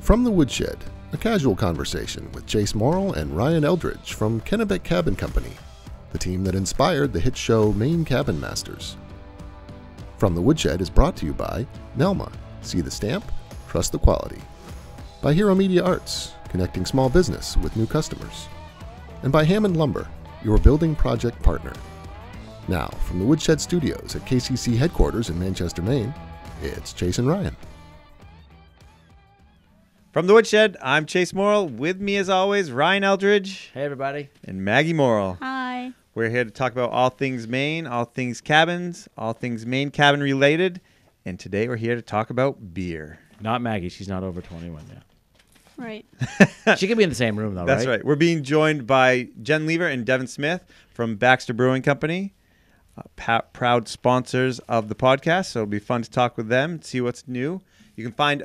From the Woodshed, a casual conversation with Chase Morrill and Ryan Eldridge from Kennebec Cabin Company, the team that inspired the hit show Maine Cabin Masters. From the Woodshed is brought to you by Nelma, see the stamp, trust the quality. By Hero Media Arts, connecting small business with new customers. And by Hammond Lumber, your building project partner. Now, from the Woodshed Studios at KCC headquarters in Manchester, Maine, it's Chase and Ryan. From the Woodshed, I'm Chase Morrill. With me, as always, Ryan Eldridge. Hey, everybody. And Maggie Morrill. Hi. We're here to talk about all things Maine, all things cabins, all things Maine cabin related. And today we're here to talk about beer. Not Maggie. She's not over 21 yet. Right. She could be in the same room, though, That's right. We're being joined by Jenn and Devin Smith from Baxter Brewing Company, proud sponsors of the podcast. So it'll be fun to talk with them and see what's new. You can find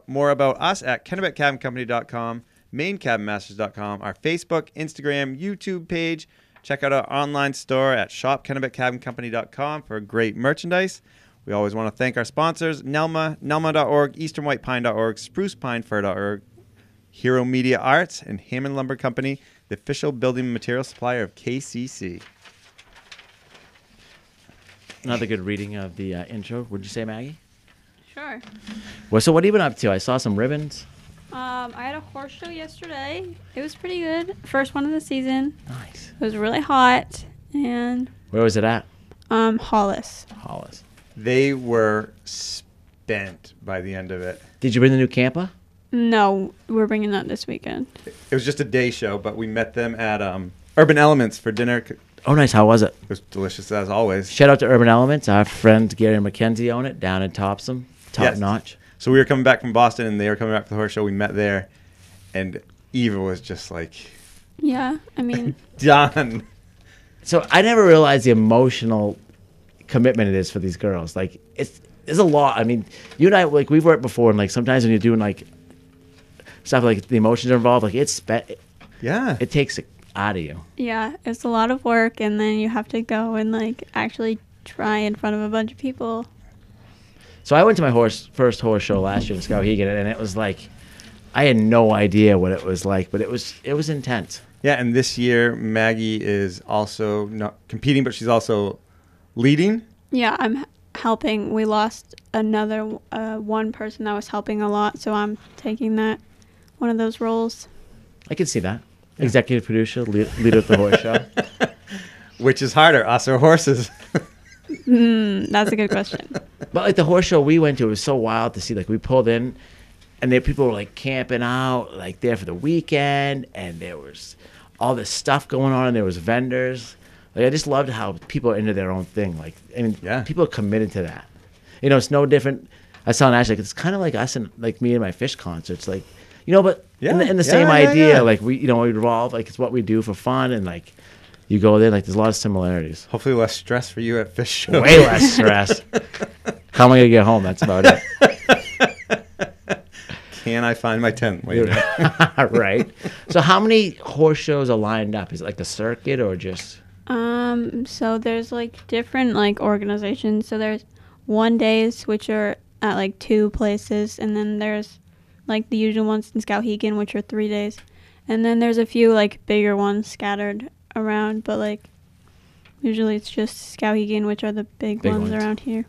more about us at KennebecCabinCompany.com, MaineCabinMasters.com, our Facebook, Instagram, YouTube page. Check out our online store at ShopKennebecCabinCompany.com for great merchandise. We always want to thank our sponsors, Nelma, Nelma.org, EasternWhitePine.org, SprucePineFur.org, Hero Media Arts, and Hammond Lumber Company, the official building material supplier of KCC. Another good reading of the intro. Would you say, Maggie? Sure. Well, so what have you been up to? I saw some ribbons. I had a horse show yesterday. It was pretty good. First one of the season. Nice. It was really hot. And Where was it at? Hollis. Hollis. They were spent by the end of it. Did you bring the new camper? No, we're bringing that this weekend. It was just a day show, but we met them at Urban Elements for dinner. Oh, nice. How was it? It was delicious, as always. Shout out to Urban Elements. Our friend Gary and Mackenzie own it down in Topsom. Top Yes. notch. So we were coming back from Boston, and they were coming back for the horse show. We met there, and Eva was just like, Yeah, I mean, done. So I never realized the emotional commitment it is for these girls. Like, it's a lot. I mean, you and I, like, we've worked before, and, like, sometimes when you're doing, like, stuff like the emotions are involved, like, Yeah. it takes it out of you. yeah, it's a lot of work, and then you have to go and, like, actually try in front of a bunch of people. So I went to my first horse show last year in Skowhegan, and it was like, I had no idea what it was like, but it was intense. Yeah, and this year, Maggie is also not competing, but she's also leading. Yeah, I'm helping. We lost another one person that was helping a lot, so I'm taking one of those roles. I can see that. Yeah. Executive producer, leader of the horse show. Which is harder, us or horses? That's a good question. But like the horse show we went to, it was so wild to see. Like we pulled in, and there people were like camping out, like there for the weekend, and there was all this stuff going on, and there was vendors. Like I just loved how people are into their own thing. Like I mean, people are committed to that. You know, it's no different. I was telling Ash, like it's kind of like us and like me and my fish concerts, like but in the same idea, like we revolve, like it's what we do for fun, and like. You go there, like, there's a lot of similarities. Hopefully less stress for you at fish show. Way less stress. How am I going to get home? That's about it. Can I find my tent later? Right. So how many horse shows are lined up? Is it like the circuit or just... So there's, like, different, like, organizations. So there's one days, which are at, like, 2 places. And then there's, like, the usual ones in Skowhegan, which are 3 days. And then there's a few, like, bigger ones scattered around, but like usually it's just Skowhegan, which are the big ones around here.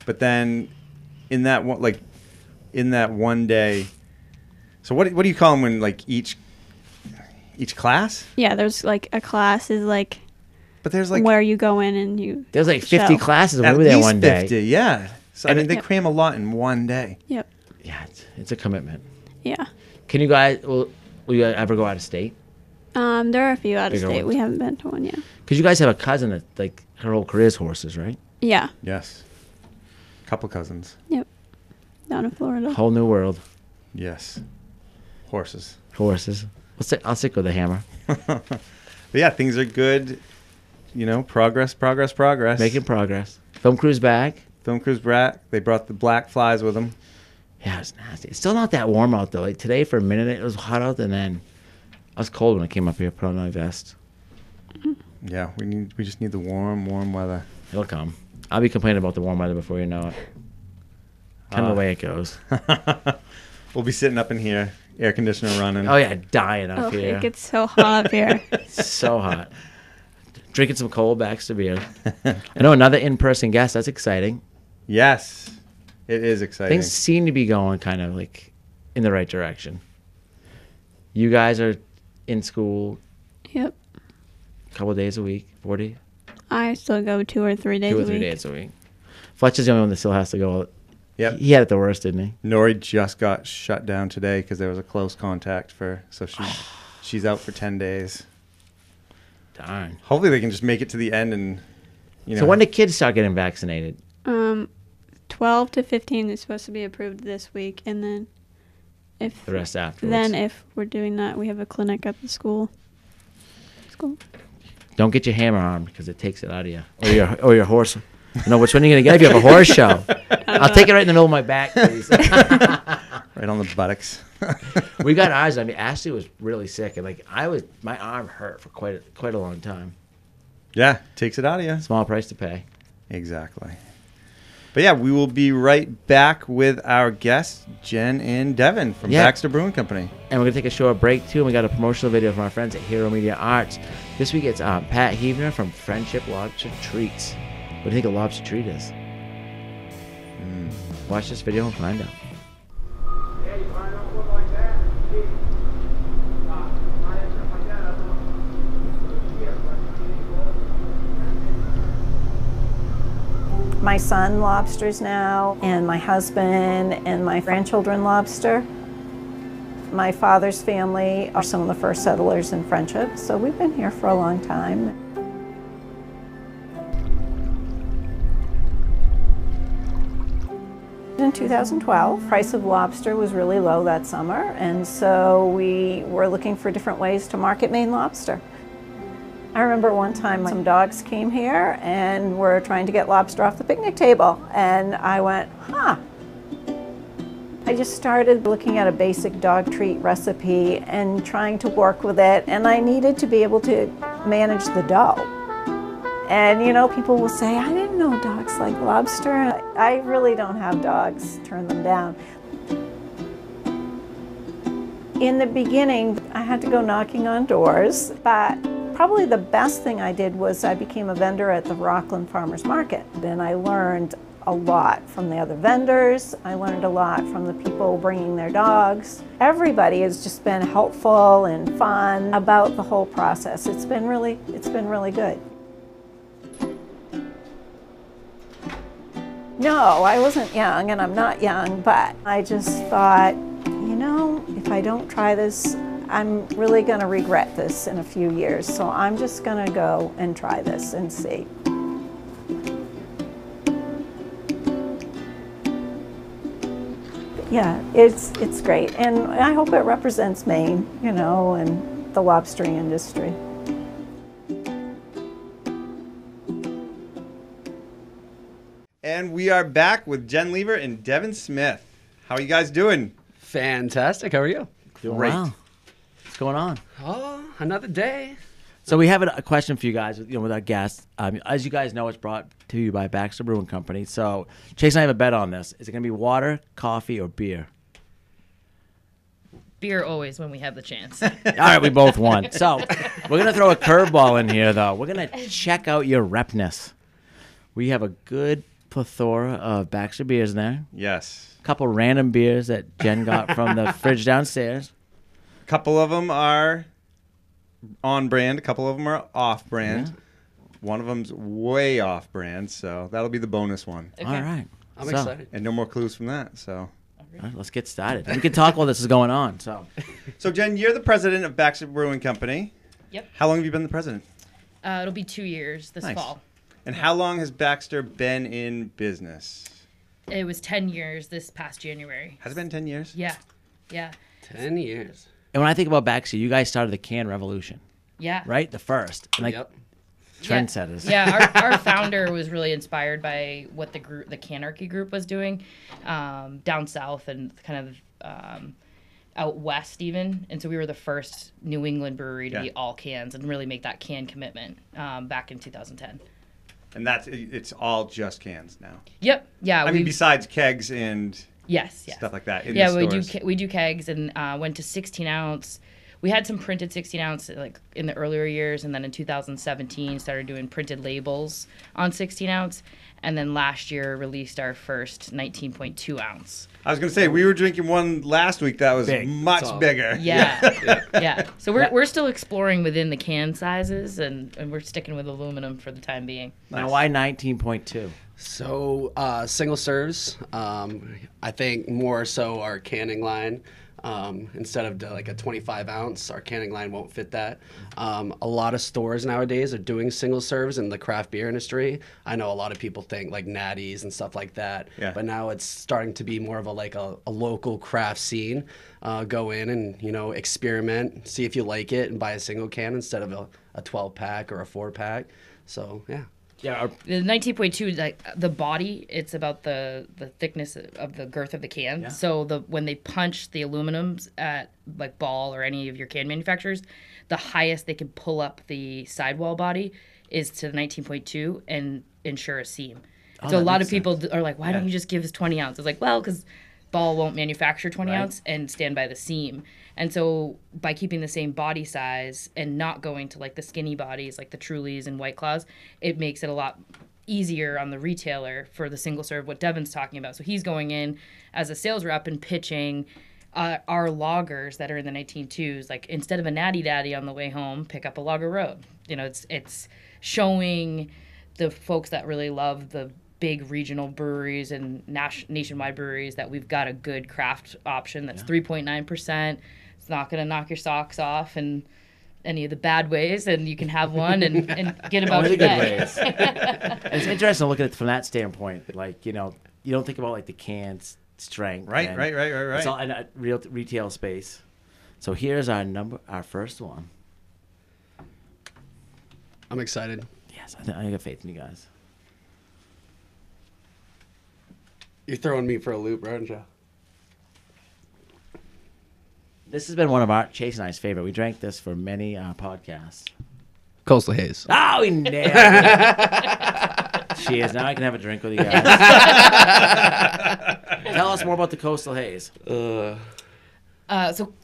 But then in that one day, so what do you call them when like each class? Yeah, there's like a class is like, but there's like where you go in and you. There's like 50 classes. At we were there least one 50, day. Yeah. So I mean, they cram a lot in one day. Yep. Yeah, it's a commitment. Yeah. Can you guys? Will you ever go out of state? There are a few out of Bigger state. ones. We haven't been to one yet. Because you guys have a cousin that like her whole career's horses, right? Yeah. Yes. Couple cousins. Yep. Down in Florida. Whole new world. Yes. Horses. I'll stick with the hammer. But yeah, things are good. You know, progress. Making progress. Film crew's back. They brought the black flies with them. Yeah, it's nasty. It's still not that warm out though. Like today, for a minute, it was hot out, and then I was cold when I came up here. Put on my vest. Yeah, we just need the warm weather. It'll come. I'll be complaining about the warm weather before you know it. Kind of the way it goes. We'll be sitting up in here, air conditioner running. Oh yeah, dying up Oh, here. it gets so hot up here. So hot. Drinking some cold Baxter beer. I know another in-person guest. That's exciting. Yes, it is exciting. Things seem to be going kind of like in the right direction. You guys are in school Yep. a couple of days a week, 40? I still go 2 or 3 days 2 or a 3 week. days a week. Fletcher's the only one that still has to go. Yep. He had it the worst, didn't he? Nori just got shut down today because there was a close contact so she's out for 10 days. Darn. Hopefully they can just make it to the end and, So when do kids start getting vaccinated? 12 to 15 is supposed to be approved this week, and then if The rest afterwards. then if we're doing that, we have a clinic at the school. Don't get your hammer armed because it takes it out of you. Or your horse. No, which one are you going to get if you have a horse show? I'll take it right in the middle of my back, please. right on the buttocks. We got ours. I mean, Ashley was really sick, and my arm hurt for quite a long time. Yeah, takes it out of you. Small price to pay. Exactly. But yeah, we will be right back with our guests, Jenn and Devin from Baxter Brewing Company. And we're going to take a short break, too, and we got a promotional video from our friends at Hero Media Arts. This week it's Pat Heavner from Friendship Lobster Treats. What do you think a lobster treat is? Watch this video and find out. My son lobsters now, and my husband and my grandchildren lobster. My father's family are some of the first settlers in Friendship, so we've been here for a long time. In 2012, price of lobster was really low that summer, and so we were looking for different ways to market Maine lobster. I remember one time some dogs came here and were trying to get lobster off the picnic table, and I went, huh. I just started looking at a basic dog treat recipe and trying to work with it, and I needed to be able to manage the dough. And you know, people will say, I didn't know dogs like lobster. I really don't have dogs, turn them down. In the beginning, I had to go knocking on doors, but probably the best thing I did was I became a vendor at the Rockland Farmers Market, and I learned a lot from the other vendors. I learned a lot from the people bringing their dogs. Everybody has just been helpful and fun about the whole process. It's been really good. No, I wasn't young, and I'm not young, but I just thought, you know, if I don't try this, I'm really going to regret this in a few years, so I'm just going to go and try this and see. Yeah, it's great, and I hope it represents Maine, you know, and the lobstering industry. And we are back with Jenn Lever and Devin Smith. How are you guys doing? Fantastic. How are you? Doing Great. well. What's going on? Oh, another day. So we have a question for you guys, with our guests. As you guys know, it's brought to you by Baxter Brewing Company. So Chase and I have a bet on this. Is it going to be water, coffee, or beer? Beer always when we have the chance. All right, we both won. So we're going to throw a curveball in here, though. We're going to check out your repness. We have a good plethora of Baxter beers in there. Yes. A couple random beers that Jen got from the fridge downstairs. A couple of them are on brand. A couple of them are off brand. Yeah. One of them's way off brand, so that'll be the bonus one. Okay. All right. I'm excited. And no more clues from that. So, All right, let's get started. We can talk while this is going on. so Jen, you're the president of Baxter Brewing Company. Yep. How long have you been the president? It'll be 2 years this Nice. fall. And how long has Baxter been in business? It was 10 years this past January. Has it been 10 years? Yeah. Yeah. 10 years. And when I think about Baxter, you guys started the can revolution, Yeah. right? The first. And Yep. trendsetters. Yeah, our founder was really inspired by what the Canarchy group was doing down south and kind of out west even. And so we were the first New England brewery to be all cans and really make that can commitment back in 2010. And it's all just cans now. Yep. Yeah. I mean, besides kegs and Yes. stuff like that. In Yeah, the stores. we do kegs, and went to 16 ounce. We had some printed 16 ounce like in the earlier years, and then in 2017 started doing printed labels on 16 ounce, and then last year released our first 19.2 ounce. I was gonna say we were drinking one last week that was Big. much bigger. Yeah. So we're still exploring within the can sizes, and we're sticking with aluminum for the time being. Now, why 19.2? So single serves, I think more so our canning line. Instead of like a 25 ounce, our canning line won't fit that. A lot of stores nowadays are doing single serves in the craft beer industry. I know a lot of people think like natties and stuff like that, but now it's starting to be more of a local craft scene. Go in and, you know, experiment, see if you like it, and buy a single can instead of a 12 pack or a 4 pack. So yeah. Yeah, The 19.2, like the body, it's about the thickness of the girth of the can. Yeah. So when they punch the aluminums at like Ball or any of your can manufacturers, the highest they can pull up the sidewall body is to the 19.2 and ensure a seam. So a lot of people are like, why don't you just give us 20 ounce? It's like, well, because Ball won't manufacture 20 ounce and stand by the seam. And so by keeping the same body size and not going to like the skinny bodies like the Trulies and White Claws, it makes it a lot easier on the retailer for the single serve, what Devin's talking about. So he's going in as a sales rep and pitching our lagers that are in the 19.2s, like instead of a Natty Daddy on the way home, pick up a Lager Road. You know, it's showing the folks that really love the big regional breweries and nationwide breweries that we've got a good craft option that's 3.9%. It's not going to knock your socks off in any of the bad ways, and you can have one and get about only your the good day. ways. It's interesting to look at it from that standpoint. Like, you know, you don't think about like the can's strength. Right. It's all in a real retail space. So here's our first one. I'm excited. Yes, I got faith in you guys. You're throwing me for a loop, aren't you? This has been one of our Chase and I's favorite. We drank this for many podcasts. Coastal Haze. Oh, we nailed it. Cheers. Now I can have a drink with you guys. Tell us more about the Coastal Haze. So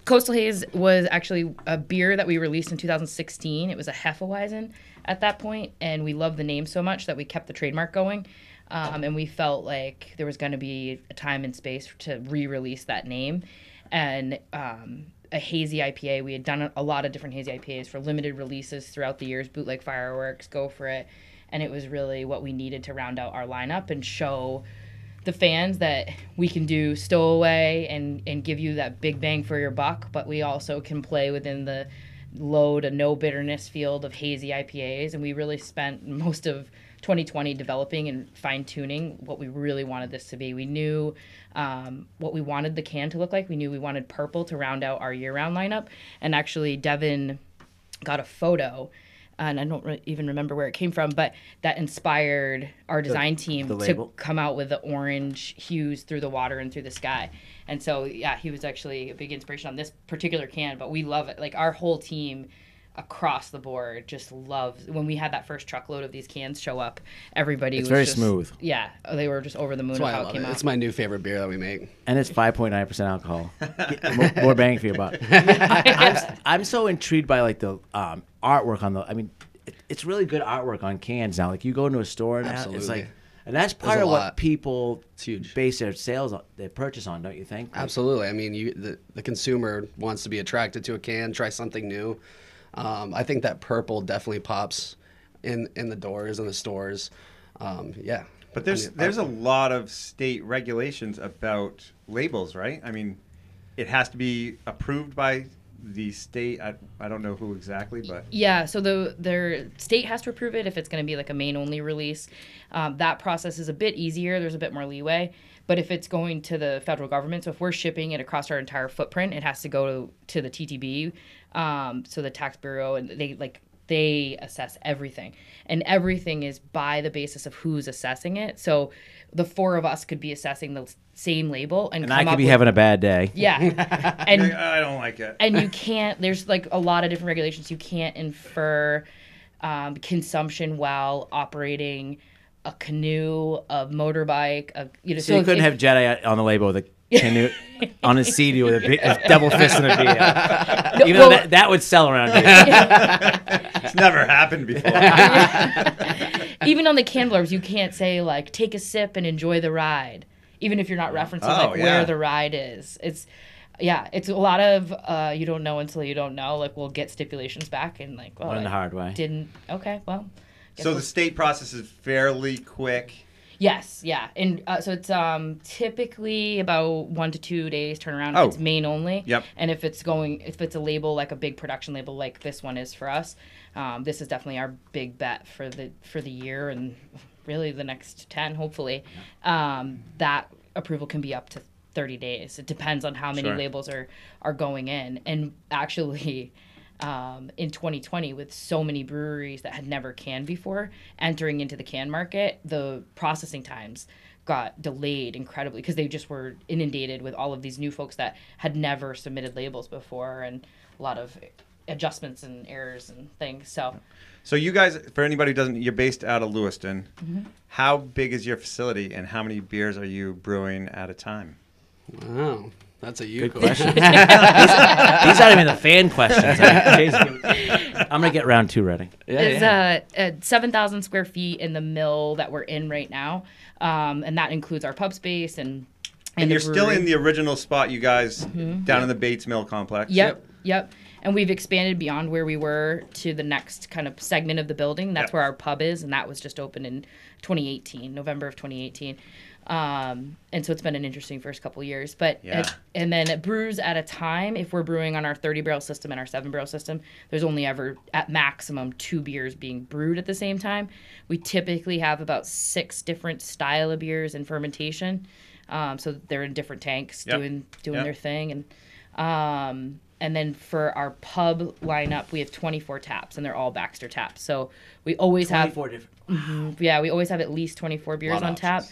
Coastal Haze was actually a beer that we released in 2016. It was a Hefeweizen at that point, and we loved the name so much that we kept the trademark going. And we felt like there was going to be a time and space to re-release that name. And a hazy IPA, we had done a lot of different hazy IPAs for limited releases throughout the years, Bootleg Fireworks, Go For It. And it was really what we needed to round out our lineup and show the fans that we can do stowaway and give you that big bang for your buck, but we also can play within the low to no bitterness field of hazy IPAs. And we really spent most of 2020 developing and fine-tuning what we really wanted this to be. We knew what we wanted the can to look like. We knew we wanted purple to round out our year-round lineup. And actually, Devin got a photo, and I don't even remember where it came from, but that inspired our design team to come out with the orange hues through the water and through the sky. And so, yeah, he was actually a big inspiration on this particular can, but we love it. Like, our whole team across the board just loves when we had that first truckload of these cans show up. Everybody was very just smooth. Yeah, they were just over the moon of how it came out. It's my new favorite beer that we make. And it's 5.9% alcohol. More bang for your buck. I'm so intrigued by like the artwork on the. I mean, it's really good artwork on cans now. Like you go into a store and it's like, and that's part of what people base their their purchase on, don't you think? Like, absolutely. I mean, the consumer wants to be attracted to a can, try something new. I think that purple definitely pops in the doors and the stores. Yeah. But there's a lot of state regulations about labels, right? I mean, it has to be approved by the state. I don't know who exactly, but yeah. So their state has to approve it if it's going to be like a Maine only release. That process is a bit easier. There's a bit more leeway. But if it's going to the federal government, so if we're shipping it across our entire footprint, it has to go to the TTB, so the tax bureau, and they assess everything, and everything is by the basis of who's assessing it. So the four of us could be assessing the same label, and I could be having a bad day. Yeah, and I don't like it. And you can't. There's like a lot of different regulations. You can't infer consumption while operating a canoe, a motorbike, So you couldn't have Jedi on the label with a canoe on his CD with a double fist and a beer. Even though that would sell around here. It's never happened before. Even on the can blurbs, you can't say like take a sip and enjoy the ride, even if you're not referencing where the ride is. It's a lot of you don't know until you don't know. Like we'll get stipulations back and like, well, learn the hard way. So the state process is fairly quick. Yes, yeah, and so it's typically about 1 to 2 days turnaround. Oh. If it's Maine only. Yep. And if it's a label like a big production label like this one is for us, this is definitely our big bet for the year and really the next 10 hopefully. That approval can be up to 30 days. It depends on how many labels are going in, and actually. In 2020, with so many breweries that had never canned before entering into the can market, the processing times got delayed incredibly because they just were inundated with all of these new folks that had never submitted labels before, and a lot of adjustments and errors and things. So you guys, for anybody who doesn't, you're based out of Lewiston. Mm-hmm. How big is your facility, and how many beers are you brewing at a time? Wow. That's a good question. These aren't even the fan questions. I'm going to get round 2 ready. It's 7,000 square feet in the mill that we're in right now. And that includes our pub space and you're still in the original spot, you guys, down in the Bates Mill complex. Yep. And we've expanded beyond where we were to the next kind of segment of the building. That's where our pub is, and that was just opened in 2018, November of 2018. And so it's been an interesting first couple of years. But and then it brews at a time. If we're brewing on our 30-barrel system and our 7-barrel system, there's only ever at maximum 2 beers being brewed at the same time. We typically have about 6 different style of beers in fermentation. So they're in different tanks doing their thing. And then for our pub lineup, we have 24 taps, and they're all Baxter taps. So we always have 24 different. we always have at least 24 beers on tap.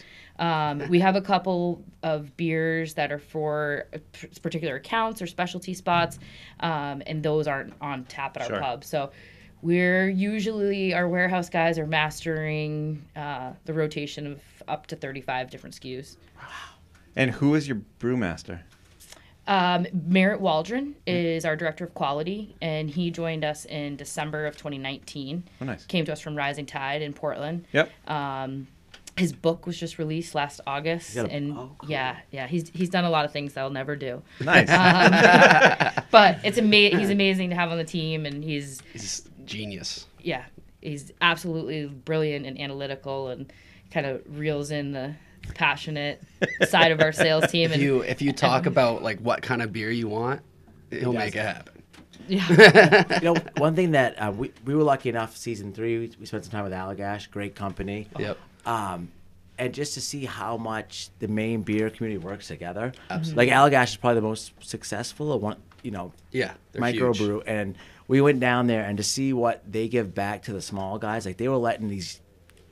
We have a couple of beers that are for particular accounts or specialty spots, and those aren't on tap at our pub. So we're usually, our warehouse guys are mastering the rotation of up to 35 different SKUs. Wow. And who is your brewmaster? Merritt Waldron is our director of quality, and he joined us in December of 2019. Oh, nice. Came to us from Rising Tide in Portland. Yep. His book was just released last August, cool. he's done a lot of things that I'll never do. Nice. But it's he's amazing to have on the team, and he's genius. Yeah, he's absolutely brilliant and analytical, and kind of reels in the passionate side of our sales team. And if you talk about like what kind of beer you want, he'll make it happen. Yeah. One thing that we were lucky enough, season 3, we spent some time with Allagash, great company. Yep. And just to see how much the Maine beer community works together. Absolutely. Like Allagash is probably the most successful of one, microbrew, and we went down there and to see what they give back to the small guys, like they were letting these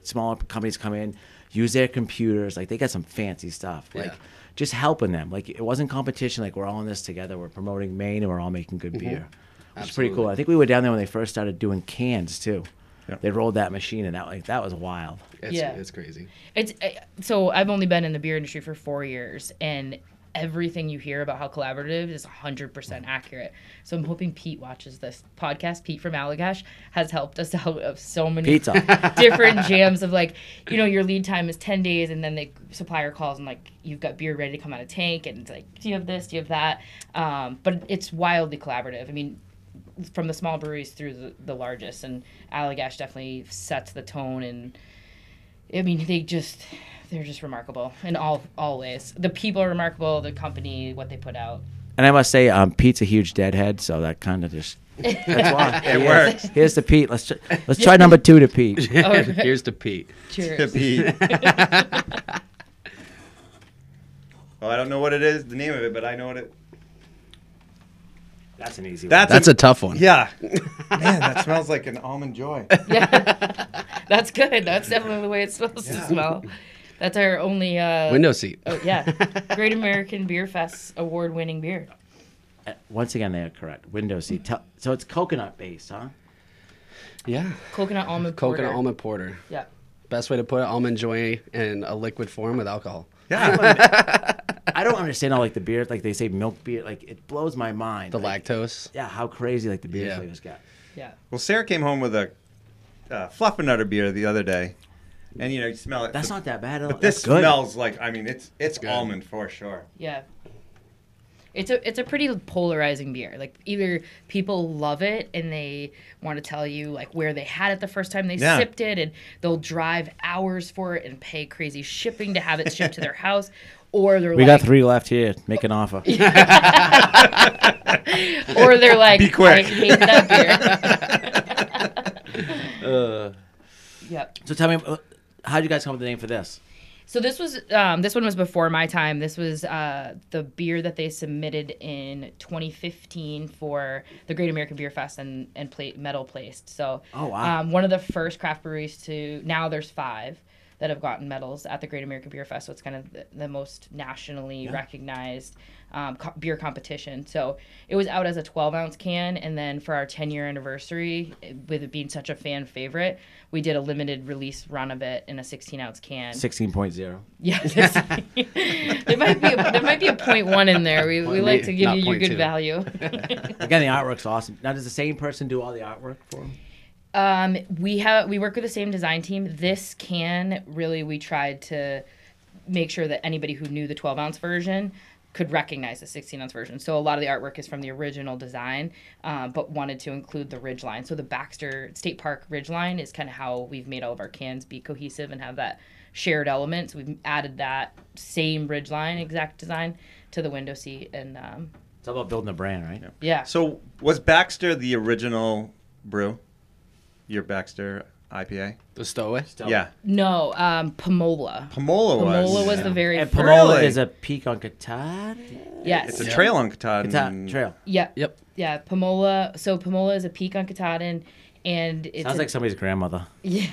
smaller companies come in, use their computers, like they got some fancy stuff, like just helping them. Like it wasn't competition, like we're all in this together, we're promoting Maine and we're all making good beer. It's pretty cool. I think we were down there when they first started doing cans too. Yep. They rolled that machine, and that was wild. It's crazy. So I've only been in the beer industry for 4 years, and everything you hear about how collaborative is 100% accurate. So I'm hoping Pete watches this podcast. Pete from Allagash has helped us out of so many different jams of like, your lead time is 10 days, and then the supplier calls and like, you've got beer ready to come out of tank, and it's like, do you have this? Do you have that? But it's wildly collaborative. I mean, from the small breweries through the largest, and Allagash definitely sets the tone, and I mean they're just remarkable in all ways. The people are remarkable, the company, what they put out. And I must say, Pete's a huge deadhead, so that kind of just that's why it works. Here's to Pete. Let's try number 2 to Pete. Here's to Pete. Cheers. To Pete. Well, I don't know what it is, the name of it, but I know what it. That's an easy one. That's a tough one. Yeah. Man, that smells like an Almond Joy. Yeah. That's good. That's definitely the way it's supposed to smell. That's our only... window seat. Oh, yeah. Great American Beer Fest award-winning beer. Once again, they are correct. Window seat. So it's coconut based, huh? Yeah. Coconut almond porter. Coconut almond porter. Yeah. Best way to put it, almond joy in a liquid form with alcohol. Yeah. I don't understand all like the beer, like they say milk beer, like it blows my mind. The like, lactose. Yeah, how crazy like the beer Yeah. flavors got. Yeah. Well, Sarah came home with a Fluffernutter beer the other day, and you smell it. That's not that bad. But this That's good. smells like, I mean, it's good. almond for sure. Yeah. It's a pretty polarizing beer. Like either people love it and they want to tell you like where they had it the first time they sipped it, and they'll drive hours for it and pay crazy shipping to have it shipped to their house, or they're We like, got 3 left here. Make an offer. or they're like, Be quick. I hate that beer. Yep. So tell me, how'd you guys come up with the name for this? So this one was before my time. This was the beer that they submitted in 2015 for the Great American Beer Fest and medal placed. So Oh, wow. one of the first craft breweries to, now there's 5 that have gotten medals at the Great American Beer Fest. So it's kind of the most nationally recognized beer competition. So it was out as a 12-ounce can, and then for our 10-year anniversary, with it being such a fan favorite, we did a limited release run of it in a 16-ounce can. 16.0. Yeah, there might be a 0.1 in there. We like to give Not you your 0.2. good value. Again, the artwork's awesome. Now, does the same person do all the artwork for them? We work with the same design team. This can really, we tried to make sure that anybody who knew the 12-ounce version could recognize the 16-ounce version. So a lot of the artwork is from the original design, but wanted to include the ridgeline. So the Baxter State Park ridgeline is kind of how we've made all of our cans be cohesive and have that shared element. So we've added that same ridgeline exact design to the window seat. And It's all about building a brand, right? yeah. So was Baxter the original brew? Your Baxter IPA? The Stowaway? Yeah. No, Pomola. Pomola was. The very And first. Pomola Really? is a peak on Katahdin? Yes. It's a trail on Katahdin. Trail. Yeah. Yep. Yeah, Pomola. So Pomola is a peak on Katahdin, and it's Sounds like somebody's grandmother. yeah.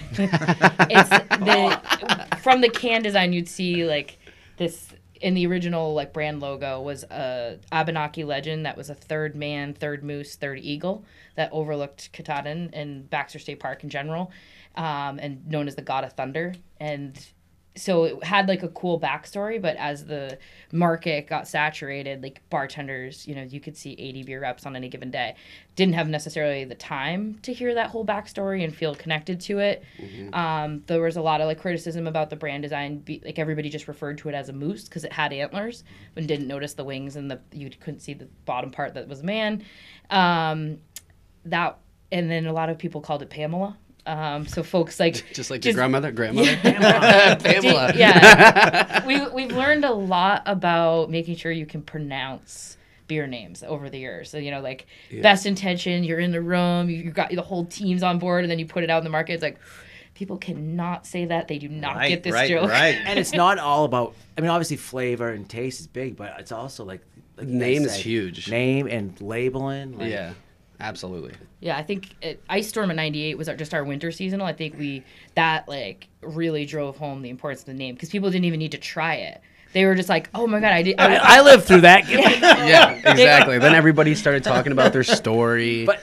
It's from the can design, you'd see like this in the original like brand logo was a Abenaki legend that was a third man, third moose, third eagle that overlooked Katahdin and Baxter State Park in general, and known as the God of Thunder. And so it had like a cool backstory, but as the market got saturated, like bartenders, you could see 80 beer reps on any given day. Didn't have necessarily the time to hear that whole backstory and feel connected to it. Mm-hmm. There was a lot of like criticism about the brand design. Like everybody just referred to it as a moose because it had antlers and didn't notice the wings and you couldn't see the bottom part that was a man. And then a lot of people called it Pamela. So folks like Just like your grandmother? Pamela. Yeah. We've learned a lot about making sure you can pronounce beer names over the years. So, best intention, you're in the room, you've got the whole team's on board, and then you put it out in the market. It's like, people cannot say that. They do not get this joke. Right. And it's not all about, obviously flavor and taste is big, but it's also like you guys Name is say, huge. Name and labeling. Like, Yeah, absolutely. Yeah, I think Ice Storm at 98 was just our winter seasonal. I think that really drove home the importance of the name because people didn't even need to try it. They were just like, oh my God, I lived through that. Yeah, exactly. Then everybody started talking about their story. But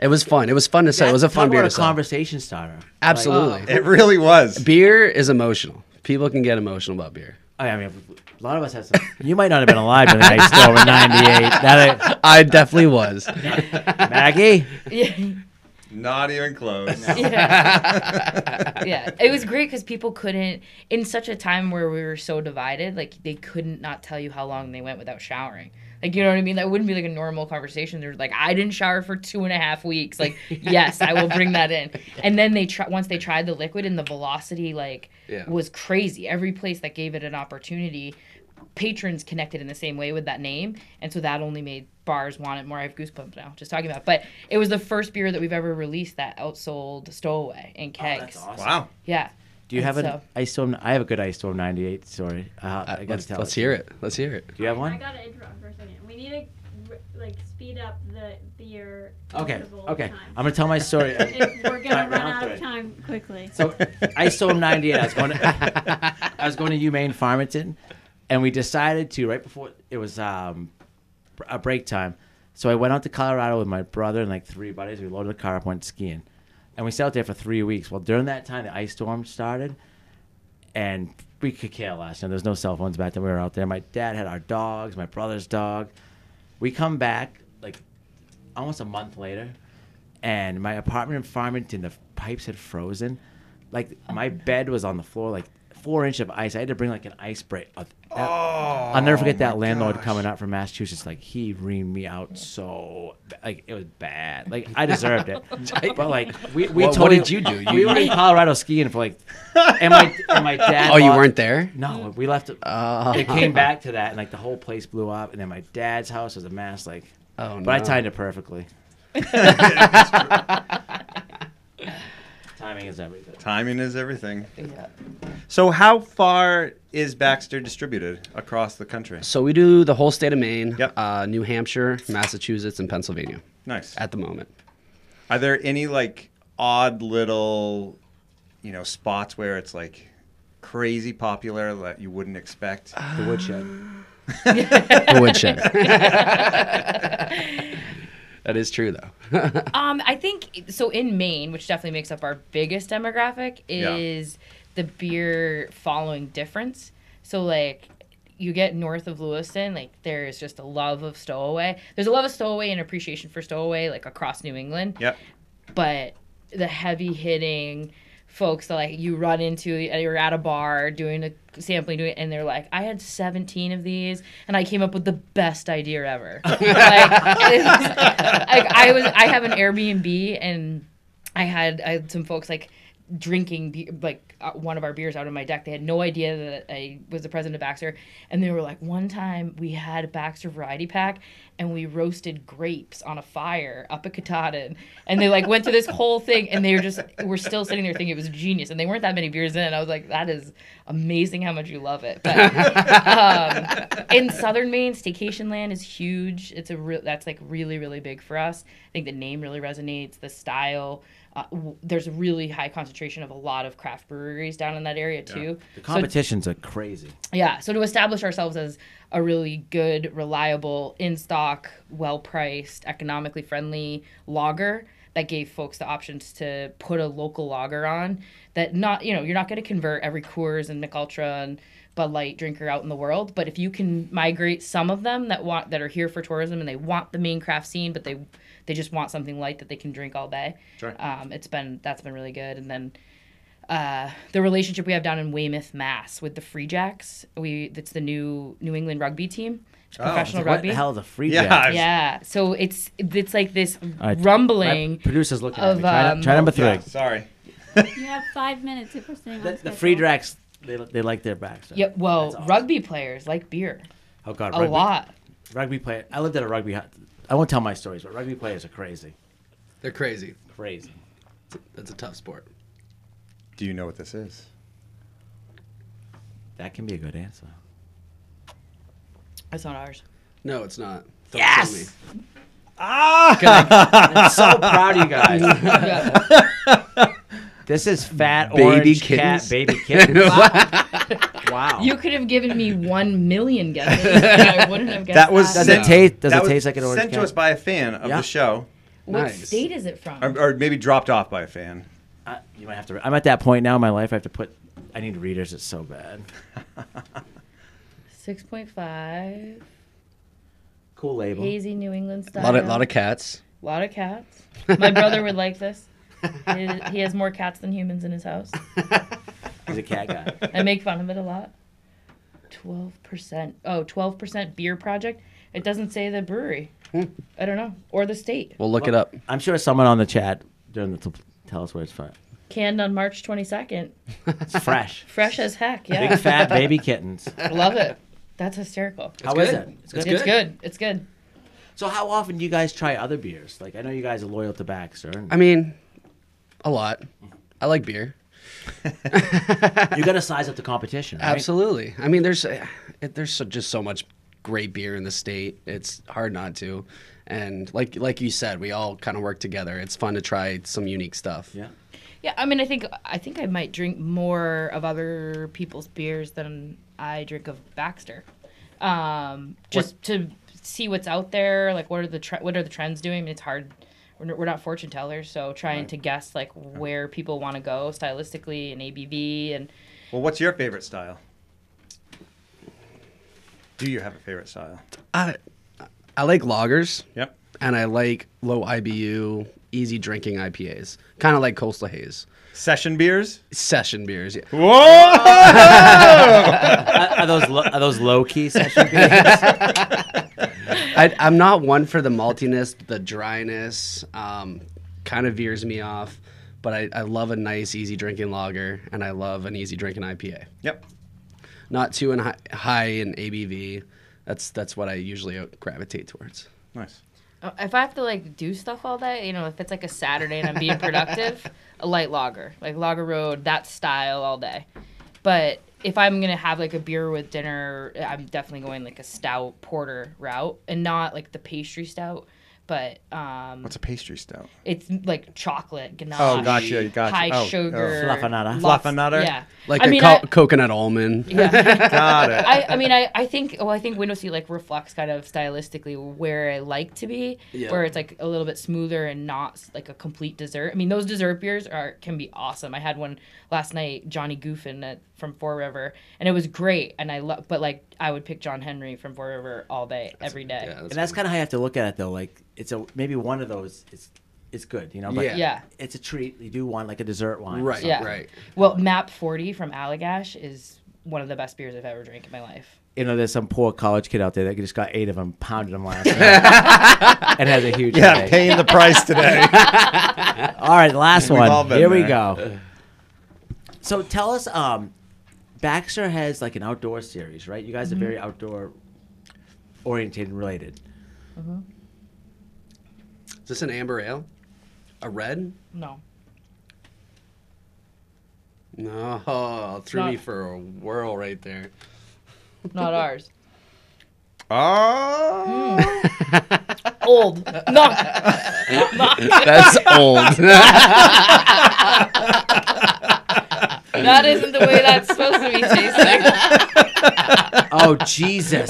it was fun. It was fun to say. It was a fun Talk beer about to a sell. conversation starter. Absolutely. It really was. Beer is emotional. People can get emotional about beer. A lot of us have some. You might not have been alive when the Ice Storm in '98. I definitely was. Maggie? Not even close. Yeah, it was great because people couldn't, in such a time where we were so divided, they couldn't not tell you how long they went without showering. You know what I mean? That wouldn't be a normal conversation. They're like, I didn't shower for 2.5 weeks. Yes, I will bring that in. And then once they tried the liquid and the velocity, was crazy. Every place that gave it an opportunity, patrons connected in the same way with that name. And so that only made bars want it more. I have goosebumps now just talking about it. But it was the first beer that we've ever released that outsold Stowaway in kegs. That's awesome. Wow. Yeah. Do you have an So- Ice Storm? I have a good Ice Storm '98 story. I got to tell. Let's hear it. Let's hear it. Do you have I one? gotta interrupt for a second. We need to speed up the beer. Okay. interval Okay. time. I'm gonna tell my story. We're gonna run round out of three. time quickly. So Ice Storm '98. I was going to UMaine Farmington, and we decided to right before it was a break time. So I went out to Colorado with my brother and 3 buddies. We loaded the car up, went skiing. And we stayed out there for 3 weeks. Well, during that time, the ice storm started, and we could care less. There's no cell phones back then. We were out there. My dad had our dogs, my brother's dog. We come back like almost a month later, and my apartment in Farmington, the pipes had frozen. Like my bed was on the floor, like 4 inches of ice. I had to bring like an ice spray. I'll never forget that landlord coming up from Massachusetts. Like he reamed me out so like it was bad. Like I deserved it. But like we What totally, did you do? We were in Colorado skiing for like, and my dad. Oh, you weren't there? No, we left it. It came back to that, and like the whole place blew up. And then my dad's house was a mess. Like, Oh, but I no. timed it perfectly. Timing is everything. Timing is everything. Yeah. So how far is Baxter distributed across the country? So we do the whole state of Maine, Yep. New Hampshire, Massachusetts, and Pennsylvania Nice. at the moment. Are there any like odd little, spots where it's like crazy popular that you wouldn't expect? The Woodshed. The Woodshed. That is true, though. I think so. In Maine, which definitely makes up our biggest demographic, is the beer following difference. So like, you get north of Lewiston, like there's just a love of Stowaway. There's a love of Stowaway and appreciation for Stowaway, like across New England. Yep. But the heavy hitting folks that like you run into, you're at a bar doing a sampling, and they're like, I had 17 of these and I came up with the best idea ever. I have an Airbnb, and I had some folks like drinking one of our beers out on my deck. They had no idea that I was the president of Baxter, and they were like, one time we had a Baxter variety pack and we roasted grapes on a fire up at Katahdin, and they like went through this whole thing, and we're still sitting there thinking it was genius, and they weren't that many beers in. I was like, that is amazing how much you love it. But in southern Maine, staycation land is huge. That's like really, really big for us. I think the name really resonates, the style. There's a really high concentration of a lot of craft breweries down in that area too. The competitions are crazy. Yeah, so to establish ourselves as a really good, reliable, in-stock, well-priced, economically friendly lager that gave folks the options to put a local lager on that you're not going to convert every Coors and Mick Ultra and Bud Light drinker out in the world, but if you can migrate some of them that are here for tourism and they want the Maine craft scene, but they just want something light that they can drink all day. Sure. That's been really good. And then the relationship we have down in Weymouth, Mass, with the Free Jacks. That's the new New England rugby team, professional What rugby. the hell is a free Yeah. jack? Yeah, so it's like this right, rumbling. My producer's looking at of, me. Try number 3. Yeah, sorry. You have 5 minutes if we're staying on The schedule. free jacks, they like their backs. Yeah, well, That's awesome. rugby players like beer Oh God, a lot. Rugby player. I lived at a rugby. I won't tell my stories, but rugby players are crazy. They're crazy. Crazy. It's a tough sport. Do you know what this is? That can be a good answer. That's not ours. No, it's not. Don't Yes! kill me. I'm so proud of you guys. This is fat Baby orange kittens? cat baby kittens. Wow. You could have given me 1 million guesses, and I wouldn't have guessed That was Does sent- it taste? Does that it was taste like an orange sent to cat? us by a fan of Yeah. the show, What Nice. state is it from? or maybe dropped off by a fan. You might have to. I'm at that point now in my life. I have to put. I need readers. It's so bad. 6.5. Cool label. Hazy New England A style. lot of cats. Lot of cats. My brother would like this. He has more cats than humans in his house. He's a cat guy. I make fun of it a lot. 12%. Oh, 12% beer project. It doesn't say the brewery. I don't know. Or the state. We'll look it up. I'm sure someone on the chat during the tell us where it's from. Canned on March 22nd. It's fresh. Fresh as heck. Yeah. Big fat baby kittens. Love it. That's hysterical. How is good. it? It's It's good. It's good. It's good. So how often do you guys try other beers? Like I know you guys are loyal to Baxter. And I mean, a lot. I like beer. you got to size up the competition, right? Absolutely. I mean, there's just so much great beer in the state. It's hard not to. And like you said, we all kind of work together. It's fun to try some unique stuff. Yeah. Yeah, I mean, I think I might drink more of other people's beers than I drink of Baxter. Just to see what's out there, like what are the trends doing. I mean, it's hard we're not fortune tellers, so trying to guess like where people want to go stylistically and ABV and. Well, what's your favorite style? Do you have a favorite style? I like lagers. Yep. And I like low IBU, easy drinking IPAs. Kind of like Coastal Haze. Session beers? Session beers, yeah. Whoa! Are those low key session beers? I'm not one for the maltiness, the dryness. Kind of veers me off. But I love a nice, easy drinking lager, and I love an easy drinking IPA. Yep. Not too high in ABV. That's what I usually gravitate towards. Nice. If I have to like do stuff all day, if it's like a Saturday and I'm being productive, a light lager, like Lager Road, that style all day. But if I'm gonna have like a beer with dinner, I'm definitely going like a stout porter route and not like the pastry stout. But what's a pastry stout? It's like chocolate ganache. Oh, gotcha. High sugar. Fluffernutter. Fluffernutter? Yeah. Like coconut almond. Yeah. Got it. I think Window Seat like reflects kind of stylistically where I like to be, where it's like a little bit smoother and not like a complete dessert. I mean, those dessert beers can be awesome. I had one last night, Johnny Goofin from Four River, and it was great. And but like I would pick John Henry from Four River all day, every day. Yeah, And that's kind of how you have to look at it, though. Like maybe one of those is good, But Yeah. it's a treat. You do want like a dessert wine. Right. Yeah. Right. Well, Map 40 from Allagash is one of the best beers I've ever drank in my life. There's some poor college kid out there that just got 8 of them, pounded them last night, and has a huge headache. Paying the price today. All right, last We've all one. been Here we there. go. So tell us, Baxter has like an outdoor series, right? You guys are very outdoor oriented and related. Mm-hmm. Is this an amber ale? A red? No. No, threw me for a whirl right there. Not ours. Oh. Old. No. That's old. That isn't the way that's supposed to be tasting. Oh, Jesus.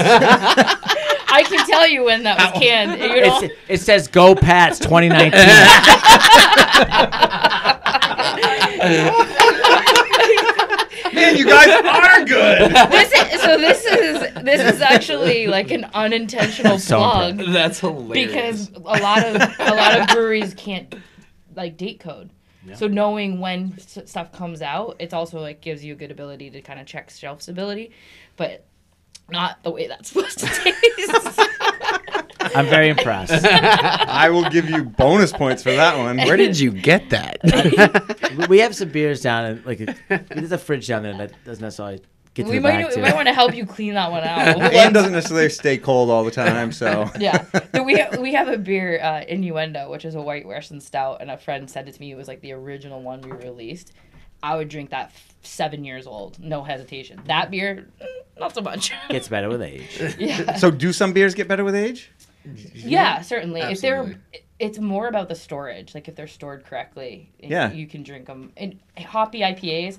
I can tell you when that was canned. It says Go Pats 2019. Man, you guys are good. This is actually like an unintentional plug That's hilarious. because a lot of breweries can't like date code. Yeah. So knowing when stuff comes out, it's also like gives you a good ability to kind of check shelf stability, but not the way that's supposed to taste. I'm very impressed. I will give you bonus points for that one. Where did you get that? We have some beers down, and there's a fridge down there that doesn't necessarily get to we the back, might too. want to help you clean that one out. Ian doesn't necessarily stay cold all the time, so. Yeah. So we have a beer, Innuendo, which is a white Russian stout, and a friend said it to me. It was like the original one we released. I would drink that 7 years old, no hesitation. That beer, not so much. Gets better with age. Yeah. So do some beers get better with age? Yeah, certainly. Absolutely. It's more about the storage. Like if they're stored correctly, Yeah. you can drink them. And hoppy IPAs,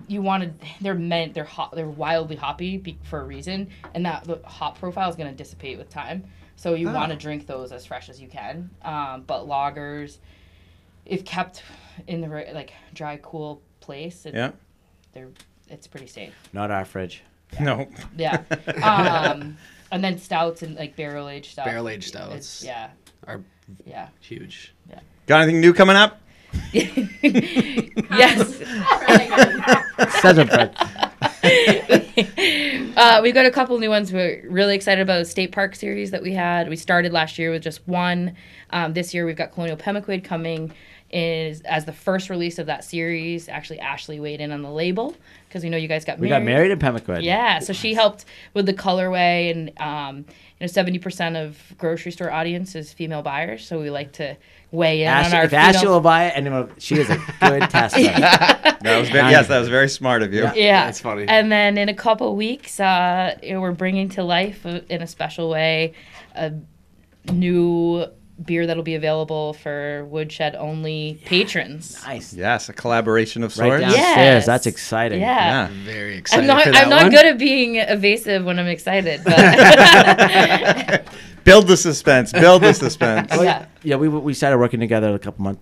they're wildly hoppy for a reason, and that the hop profile is going to dissipate with time. So you want to drink those as fresh as you can. But lagers, if kept in the like dry, cool place, it's pretty safe. Not our fridge. Yeah. No. Yeah. And then stouts and like barrel-aged stuff. Barrel-aged stouts. Yeah. Are Yeah. huge. Yeah. Got anything new coming up? Yes. Says a friend. We've got a couple new ones. We're really excited about the State Park series that we had. We started last year with just one. This year we've got Colonial Pemaquid coming as the first release of that series. Actually, Ashley weighed in on the label because we know you guys got married. We got married in Pemaquid. Yeah, so she helped with the colorway, and 70% of grocery store audience is female buyers, so we like to weigh in on our If Ashley will buy it, and she is a good tester. That was very smart of you. Yeah, That's funny. And then in a couple weeks, we're bringing to life in a special way a new beer that'll be available for Woodshed only patrons. Nice. Yes, a collaboration of Right sorts. downstairs. Yes. That's exciting. Yeah. Very excited I'm not. for that I'm not one. good at being evasive when I'm excited, but Build the suspense. Build the suspense. yeah. Yeah, we started working together a couple months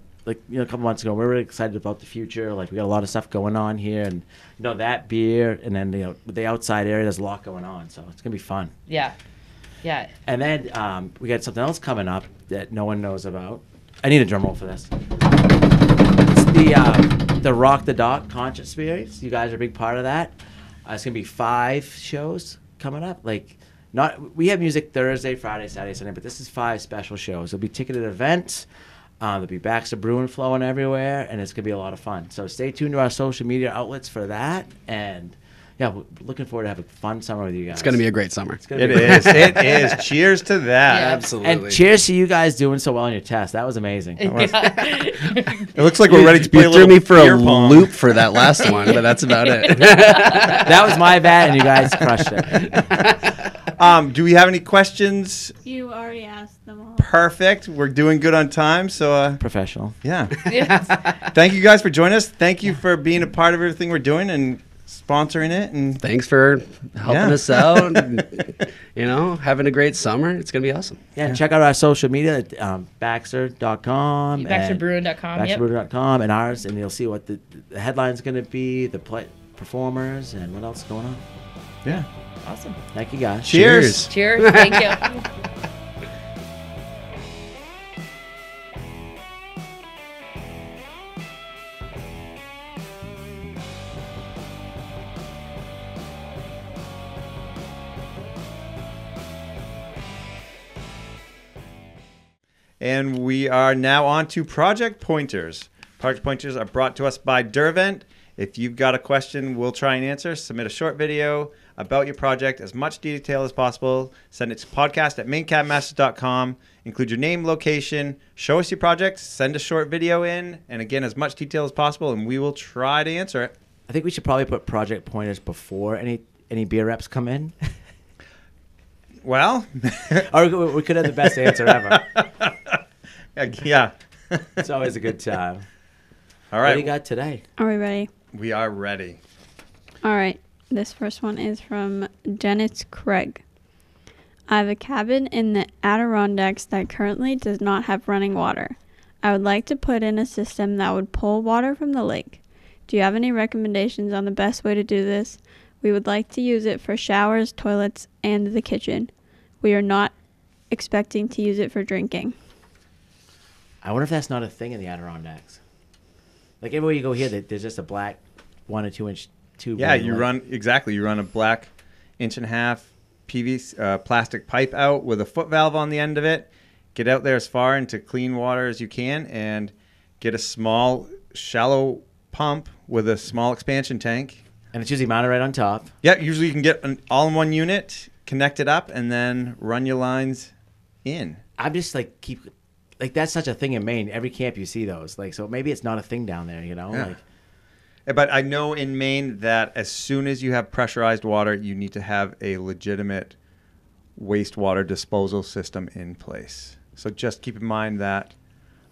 ago. We're really excited about the future. Like, we got a lot of stuff going on here, and that beer, and then with the outside area, there's a lot going on. So it's gonna be fun. Yeah. Yeah. And then we got something else coming up that no one knows about. I need a drum roll for this. It's the Rock the Dock concert series. You guys are a big part of that. It's gonna be 5 shows coming up. We have music Thursday, Friday, Saturday, Sunday, but this is 5 special shows. There'll be ticketed events. There'll be Baxter Brewing flowing everywhere, and it's gonna be a lot of fun. So stay tuned to our social media outlets for that. And yeah, we're looking forward to have a fun summer with you guys. It's going to be a great summer. It is. It is. Cheers to that. Yeah. Absolutely. And cheers to you guys doing so well on your test. That was amazing. It looks like we're ready to play You a threw little me for a beer pong. loop for that last one, but that's about it. That was my bad, and you guys crushed it. Do we have any questions? You already asked them all. Perfect. We're doing good on time. So, Professional. yeah. Yes. Thank you guys for joining us. Thank you for being a part of everything we're doing and sponsoring it. And Thanks for helping Yeah. us out. And, having a great summer. It's going to be awesome. Yeah, check out our social media at Baxter.com. BaxterBrewing.com. Yep. BaxterBrewing.com and ours, and you'll see what the headline's going to be, the performers, and what else is going on. yeah. Awesome. Thank you, guys. Cheers. Cheers. Thank you. And we are now on to Project Pointers. Project Pointers are brought to us by Dervent. If you've got a question, we'll try and answer. Submit a short video about your project, as much detail as possible. Send it to podcast@mainecabinmasters.com. Include your name, location, show us your project, send a short video in, and again, as much detail as possible, and we will try to answer it. I think we should probably put project pointers before any beer reps come in. Well, Or we could have the best answer ever. yeah. It's always a good time. All What do right. you got today? Are we ready? We are ready. All right. This first one is from Janice Craig. I have a cabin in the Adirondacks that currently does not have running water. I would like to put in a system that would pull water from the lake. Do you have any recommendations on the best way to do this? We would like to use it for showers, toilets, and the kitchen. We are not expecting to use it for drinking. I wonder if that's not a thing in the Adirondacks. Like, everywhere you go here, there's just a black 1 or 2 inch tube. Yeah, running you like- run a black 1.5 inch PVC plastic pipe out with a foot valve on the end of it. Get out there as far into clean water as you can and get a small, shallow pump with a small expansion tank. And it's usually mounted right on top. Yeah, usually you can get an all-in-one unit, connect it up, and then run your lines in. I'm just that's such a thing in Maine. Every camp you see those. So maybe it's not a thing down there, Yeah. But I know in Maine that as soon as you have pressurized water, you need to have a legitimate wastewater disposal system in place. So just keep in mind that.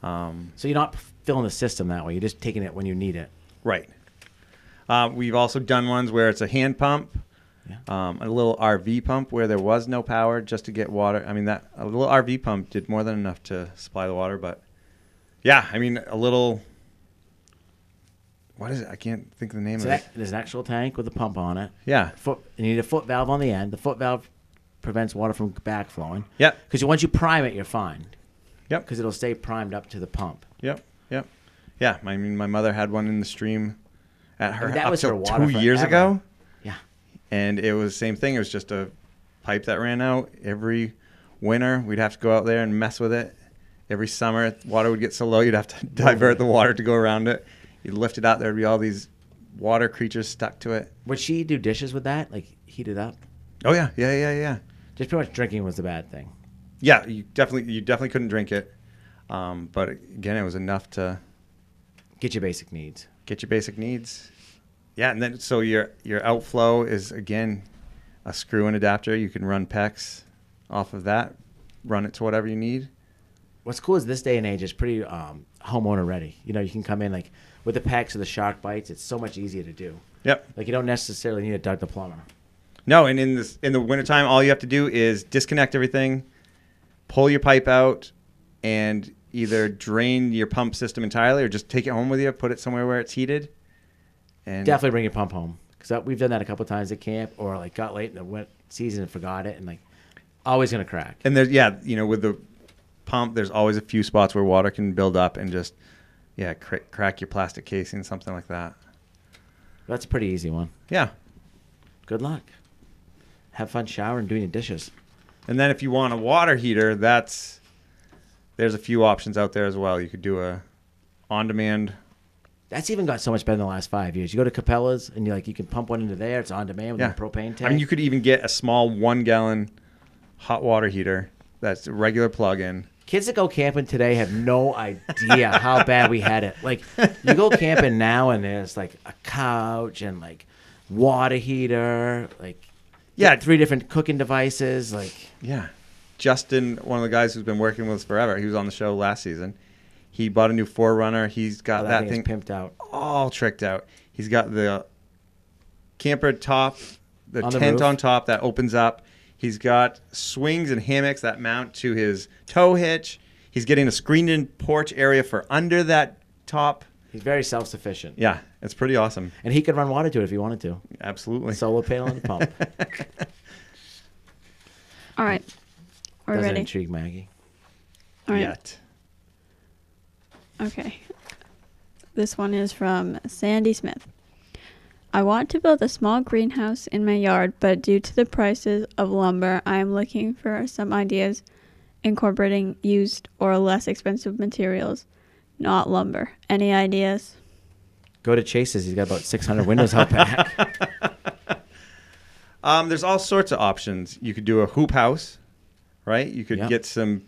So you're not filling the system that way. You're just taking it when you need it. Right. We've also done ones where it's a hand pump, a little RV pump where there was no power just to get water. I mean, a little RV pump did more than enough to supply the water. But, yeah, I mean, a little... What is it? I can't think of the name of it. There's an actual tank with a pump on it. Yeah. You need a foot valve on the end. The foot valve prevents water from backflowing. Yep. Because once you prime it, you're fine. Yep. Because it'll stay primed up to the pump. Yep. Yeah, I mean, my mother had one in the stream at her that up was till her water 2 years forever. ago. Yeah. And it was the same thing. It was just a pipe that ran out every winter. We'd have to go out there and mess with it. Every summer, water would get so low, you'd have to divert the water to go around it. You'd lift it out, there'd be all these water creatures stuck to it. Would she do dishes with that? Like, heat it up? Oh, yeah. Just pretty much drinking was the bad thing. Yeah, you definitely couldn't drink it. But, again, it was enough to... Get your basic needs. Yeah, and then so your outflow is, again, a screw and adapter. You can run PEX off of that, run it to whatever you need. what's cool is this day and age is pretty homeowner ready. You know, you can come in like with the packs of the shark bites. It's so much easier to do. Yep. Like you don't necessarily need a Doug the plumber. No, and in the wintertime, all you have to do is disconnect everything, pull your pipe out, and either drain your pump system entirely or just take it home with you, put it somewhere where it's heated. And Definitely bring your pump home, because we've done that a couple times at camp, or like got late in the wet season and forgot it, and like always gonna crack. And there's with the pump, there's always a few spots where water can build up and just crack your plastic casing, something like that. That's a pretty easy one. Yeah. Good luck. Have fun showering, doing your dishes. And then if you want a water heater, there's a few options out there as well. You could do a on-demand. That's even got so much better in the last 5 years. You go to Capella's and you can pump one into there. It's on demand with a propane tank. I mean, you could even get a small 1-gallon hot water heater that's a regular plug-in. Kids that go camping today have no idea how bad we had it. Like, you go camping now and there's like a couch and like water heater, like 3 different cooking devices. Like, yeah. Justin, one of the guys who's been working with us forever, he was on the show last season. He bought a new 4Runner. He's got that thing pimped out, all tricked out. He's got the camper top, the tent roof on top that opens up. He's got swings and hammocks that mount to his tow hitch. He's getting a screened-in porch area for under that top. He's very self-sufficient. Yeah, it's pretty awesome. And he could run water to it if he wanted to. Absolutely. Solar panel and pump. All right. We're Doesn't ready. intrigue Maggie. All right. Yet. Okay. This one is from Sandy Smith. I want to build a small greenhouse in my yard, but due to the prices of lumber, I am looking for some ideas incorporating used or less expensive materials, not lumber. Any ideas? Go to Chase's. He's got about 600 windows out back. There's all sorts of options. You could do a hoop house, right? You could get some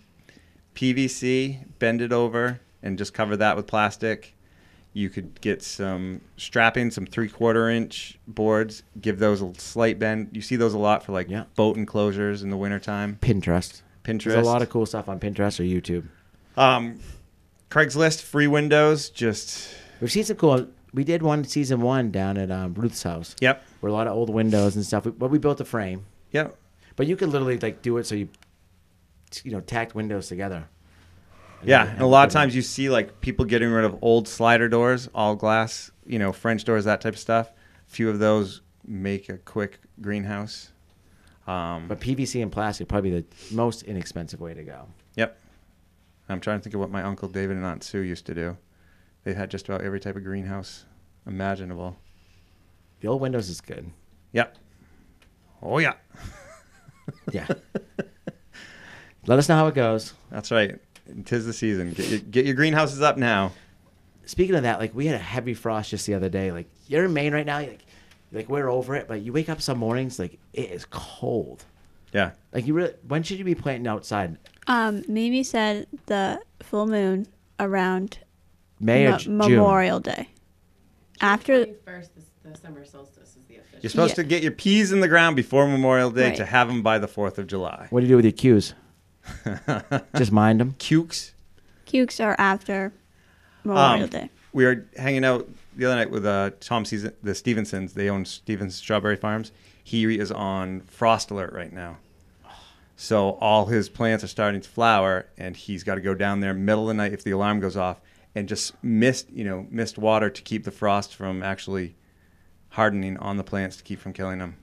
PVC, bend it over, and just cover that with plastic. You could get some strapping, some 3/4-inch boards, give those a slight bend. You see those a lot for like boat enclosures in the wintertime. Pinterest. There's a lot of cool stuff on Pinterest or YouTube. Craigslist, free windows, We've seen some cool. We did one season 1 down at Ruth's house. Yep. Where a lot of old windows and stuff. But we built a frame. Yep. But you could literally like do it so you tacked windows together. And a lot of times you see like people getting rid of old slider doors, all glass, French doors, that type of stuff. A few of those make a quick greenhouse. But PVC and plastic probably the most inexpensive way to go. Yep. I'm trying to think of what my Uncle David and Aunt Sue used to do. They had just about every type of greenhouse imaginable. The old windows is good. Yep. Oh, yeah. Yeah. Let us know how it goes. That's right. 'Tis the season. Get your greenhouses up now. Speaking of that, like we had a heavy frost just the other day. Like you're in Maine right now, like we're over it, but you wake up some mornings like it is cold. Yeah. Like when should you be planting outside? Mimi said the full moon around May or June? Memorial Day. After 21st, the summer solstice is the official. You're supposed to get your peas in the ground before Memorial Day to have them by the 4th of July. What do you do with your cues? Just mind them. Cukes Cukes are after Memorial Day. We were hanging out the other night with the Stevensons. They own Stevens Strawberry Farms. He is on frost alert right now. So all his plants are starting to flower, and he's got to go down there middle of the night if the alarm goes off and just mist water to keep the frost from actually hardening on the plants to keep from killing them.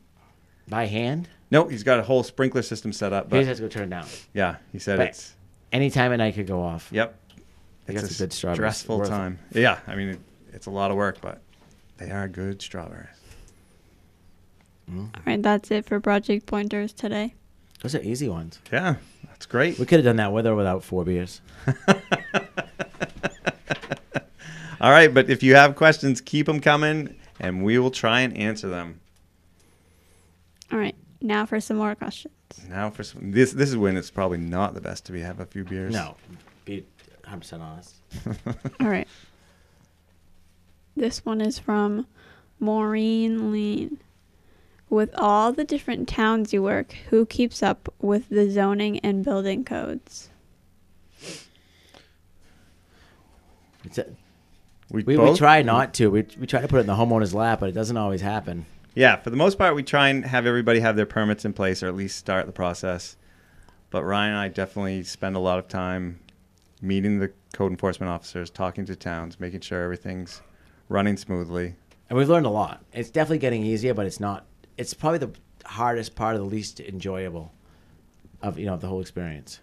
By hand? No, he's got a whole sprinkler system set up. He just has to go turn it down. Yeah, he said But it's... any time at night could go off. Yep. It's a good strawberries. Stressful time. Yeah, I mean, it's a lot of work, but they are good strawberries. All right, that's it for Project Pointers today. Those are easy ones. Yeah, that's great. We could have done that with or without 4 beers. All right, but if you have questions, keep them coming, and we will try and answer them. All right, now for some more questions. Now for some, this is when it's probably not the best to have a few beers. No, be 100% honest. All right. This one is from Maureen Lean. With all the different towns you work, who keeps up with the zoning and building codes? We try not to. We try to put it in the homeowner's lap, but it doesn't always happen. Yeah, for the most part, we try and have everybody have their permits in place or at least start the process. But Ryan and I definitely spend a lot of time meeting the code enforcement officers, talking to towns, making sure everything's running smoothly. And we've learned a lot. It's definitely getting easier, but it's not. It's probably the hardest part, of the least enjoyable of the whole experience.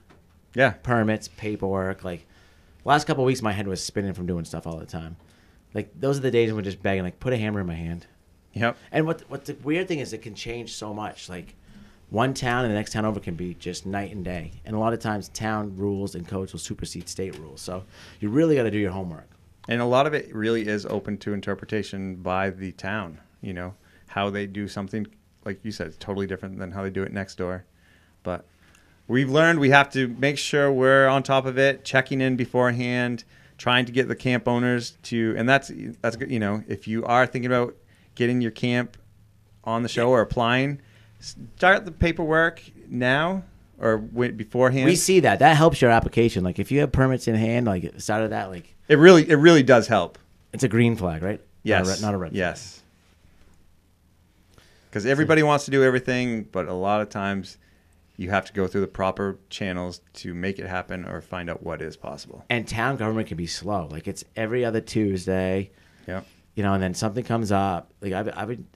Yeah. Permits, paperwork. Like, last couple of weeks, my head was spinning from doing stuff all the time. Like, those are the days when we're just begging, like, put a hammer in my hand. Yep. And what the weird thing is, it can change so much. Like, one town and the next town over can be just night and day. And a lot of times, town rules and codes will supersede state rules. So you really got to do your homework. And a lot of it really is open to interpretation by the town. How they do something, like you said, it's totally different than how they do it next door. But we've learned we have to make sure we're on top of it, checking in beforehand, trying to get the camp owners to, and that's good. If you are thinking about getting your camp on the show or applying, start the paperwork now or beforehand. We see that helps your application. Like, if you have permits in hand, like, start of that, like, it really does help. it's a green flag, right? Yes, not a red. Yes. Because everybody wants to do everything, but a lot of times you have to go through the proper channels to make it happen or find out what is possible. And town government can be slow. Like, it's every other Tuesday. Yep. And then something comes up. Like, I've been,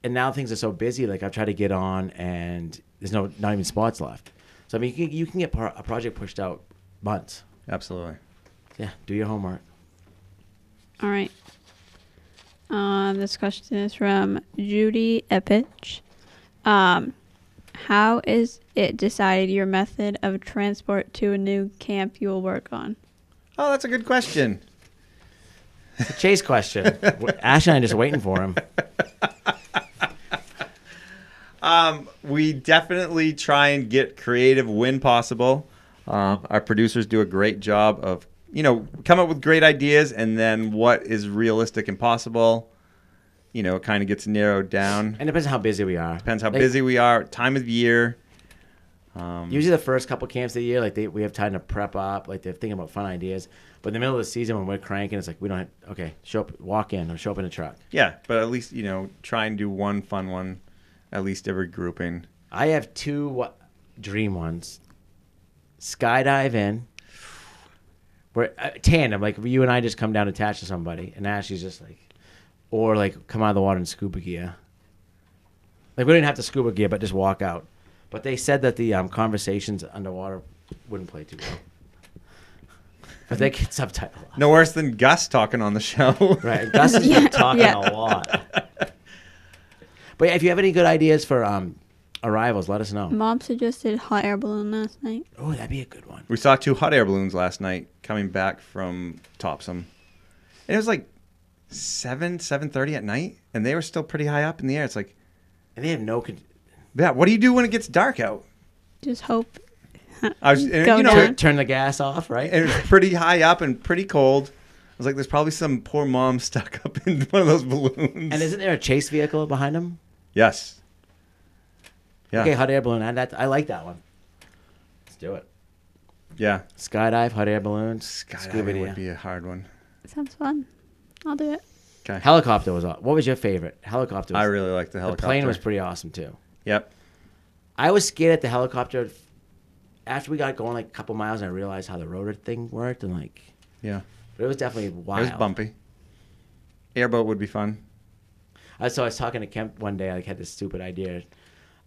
and now things are so busy. Like, I've tried to get on, and there's not even spots left. So I mean, you can get a project pushed out months. Absolutely. Yeah, do your homework. All right. This question is from Judy Epich. How is it decided your method of transport to a new camp you will work on? Oh, that's a good question. It's a Chase question. Ash and I are just waiting for him. We definitely try and get creative when possible. Our producers do a great job of, come up with great ideas, and then what is realistic and possible, it kind of gets narrowed down. And it depends on how busy we are. Depends how busy we are, time of year. Usually the first couple camps of the year, we have time to prep up, like they're thinking about fun ideas. But in the middle of the season when we're cranking, it's like we don't have, show up, walk in, or show up in a truck. Yeah, but at least, try and do one fun one, at least every grouping. I have two dream ones. Skydive in. We're tandem, like you and I just come down attached to somebody, and Ashley's just like, or like come out of the water in scuba gear. Like, we didn't have to scuba gear, but just walk out. But they said that the conversations underwater wouldn't play too well. But they get subtitled. No worse than Gus talking on the show. Right, Gus has been talking a lot. But yeah, if you have any good ideas for arrivals, let us know. Mom suggested hot air balloon last night. Oh, that'd be a good one. We saw 2 hot air balloons last night coming back from Topsom. And it was like 7:30 at night, and they were still pretty high up in the air. It's like... And they have no... Yeah, what do you do when it gets dark out? Just hope. Turn the gas off, right? And it was pretty high up and pretty cold. I was like, there's probably some poor mom stuck up in one of those balloons. And isn't there a chase vehicle behind them? Yes. Yeah. Okay, hot air balloon. I like that one. Let's do it. Yeah. Skydive, hot air balloons. Skydiving would be a hard one. Sounds fun. I'll do it. Okay. Helicopter was awesome. What was your favorite? Helicopter. I really liked the helicopter. The plane was pretty awesome too. Yep. I was scared at the helicopter. After we got going like a couple miles, and I realized how the rotor thing worked, and like... Yeah. But it was definitely wild. It was bumpy. Airboat would be fun. So I was talking to Kemp one day. I had this stupid idea.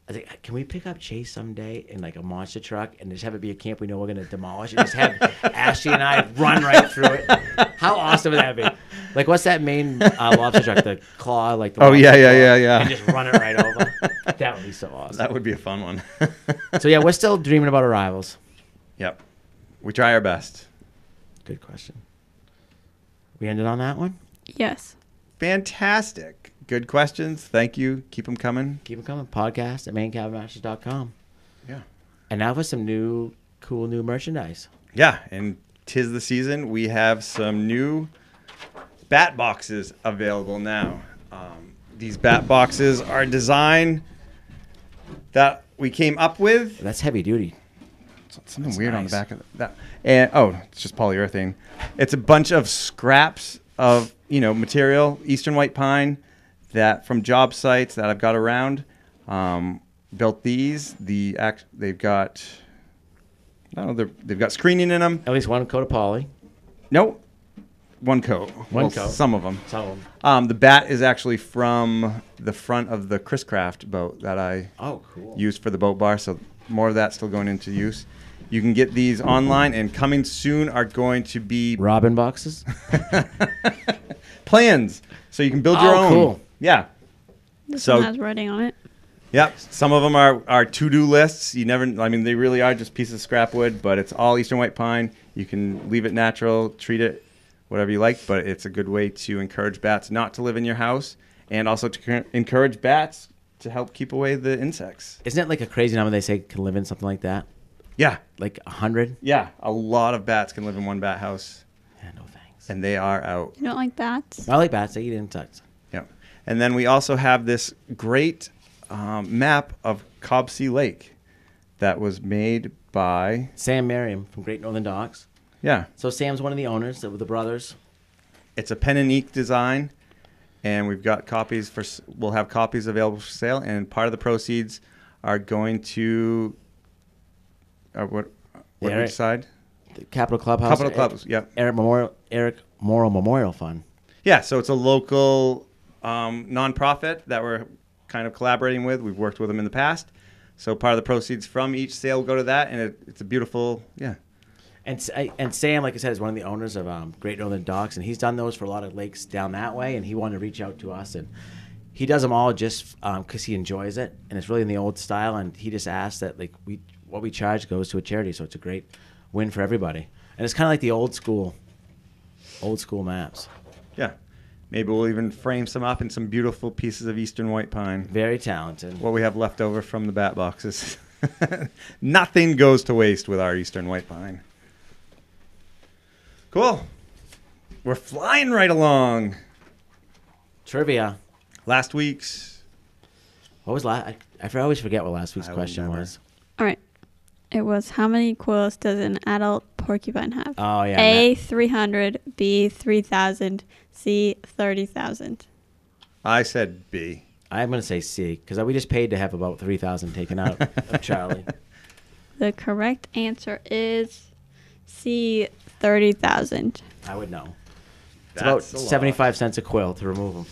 I was like, can we pick up Chase someday in like a monster truck and just have it be a camp we know we're going to demolish and just have Ashley and I run right through it? How awesome would that be? Like, what's that Maine lobster truck? The claw, like the yeah. And just run it right over. That would be so awesome. That would be a fun one. So yeah, we're still dreaming about arrivals. Yep. We try our best. Good question. We ended on that one? Yes. Fantastic. Good questions. Thank you. Keep them coming. Keep them coming. Podcast at maincabinmasters.com. Yeah. And now for some cool new merchandise. Yeah, and 'tis the season. We have some new bat boxes available now. These bat boxes are a design that we came up with. That's heavy duty. something That's weird on the nice. back of that. And it's just polyurethane. It's a bunch of scraps of material, eastern white pine, that from job sites that I've got around. Built these. They've got they've got screening in them. At least one coat of poly. Nope. One coat. One coat. Some of them. Some of them. The bat is actually from the front of the Chris Craft boat that I cool. used for the boat bar. So more of that's still going into use. You can get these online, and coming soon are going to be Robin boxes. plans, so you can build your own. Cool. Yeah. This So- one has writing on it. Yep. Some of them are to-do lists. They really are just pieces of scrap wood, but it's all eastern white pine. You can leave it natural, treat it whatever you like, but it's a good way to encourage bats not to live in your house, and also to encourage bats to help keep away the insects. Isn't it like a crazy number they say can live in something like that? Yeah. Like 100? Yeah. A lot of bats can live in one bat house, Yeah, no thanks. and they are out. You don't like bats? I like bats. They eat insects. Yep. And then we also have this great map of Cobsey Lake that was made by... Sam Merriam from Great Northern Docks. Yeah. So Sam's one of the owners of the brothers. It's a pen and ink design, and we've got copies we'll have copies available for sale, and part of the proceeds are going to what did we decide? The Capitol Clubhouse. Capitol Clubs, yep. Eric Morrill Memorial Fund. Yeah, so it's a local nonprofit that we're kind of collaborating with. We've worked with them in the past. So part of the proceeds from each sale will go to that, and it's a beautiful, yeah. And Sam, like I said, is one of the owners of Great Northern Docks, and he's done those for a lot of lakes down that way, and he wanted to reach out to us, and he does them all just because he enjoys it, and it's really in the old style, and he just asked that what we charge goes to a charity, so it's a great win for everybody. And it's kind of like the old school maps. Yeah. Maybe we'll even frame some up in some beautiful pieces of eastern white pine. Very talented. What we have left over from the bat boxes. Nothing goes to waste with our eastern white pine. Cool. We're flying right along. Trivia. Last week's. What was last? I always forget what last week's I will question never. was. All right. It was, how many quills does an adult porcupine have? Oh, yeah. A, 300, B, 3,000, C, 30,000. I said B. I'm going to say C, because we just paid to have about 3,000 taken out of Charlie. The correct answer is C, 30,000. I would know. It's That's about a lot. 75 cents a quill to remove them.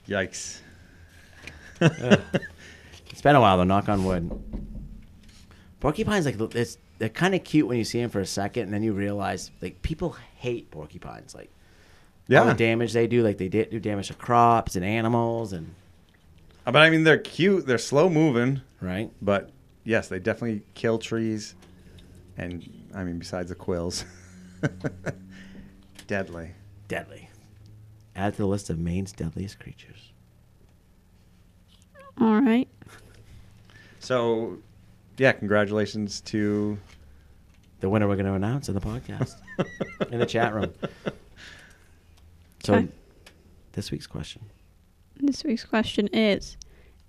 Yikes. It's been a while, though, knock on wood. Porcupines, they're kind of cute when you see them for a second, and then you realize, people hate porcupines. All the damage they do, they do damage to crops and animals. But I mean, they're cute. They're slow moving. Right? But yes, they definitely kill trees. And I mean, besides the quills. Deadly. Deadly. Add to the list of Maine's deadliest creatures. All right. So, yeah, congratulations to The winner we're going to announce in the podcast. In the chat room. So, Okay. this week's question. This week's question is,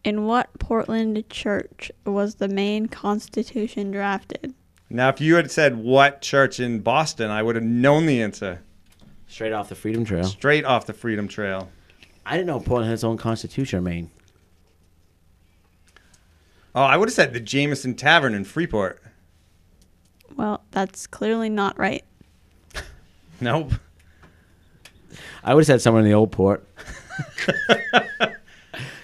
in what Portland church was the Maine Constitution drafted? Now, if you had said what church in Boston, I would have known the answer. Straight off the Freedom Trail. Straight off the Freedom Trail. I didn't know Portland had its own constitution, Maine. Oh, I would have said the Jameson Tavern in Freeport. Well, that's clearly not right. Nope. I would have said somewhere in the old port.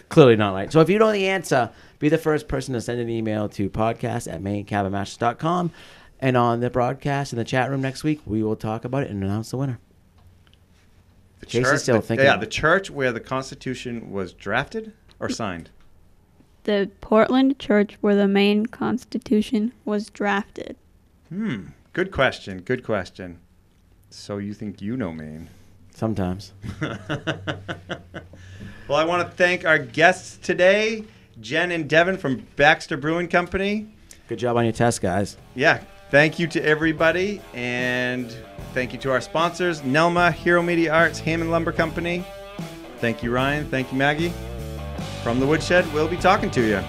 Clearly not right. So if you know the answer, be the first person to send an email to podcast@mainecabinmasters.com. And on the broadcast in the chat room next week, we will talk about it and announce the winner. The Jason's still thinking. Yeah, the church where the Constitution was drafted or signed. The Portland church where the Maine Constitution was drafted. Good question. Good question. So you think you know Maine? Sometimes. Well, I want to thank our guests today, Jenn and Devin from Baxter Brewing Company. Good job on your test, guys. Yeah, thank you to everybody, and thank you to our sponsors, Nelma, Hero Media Arts, Hammond Lumber Company. Thank you, Ryan. Thank you, Maggie. From the Woodshed, we'll be talking to you.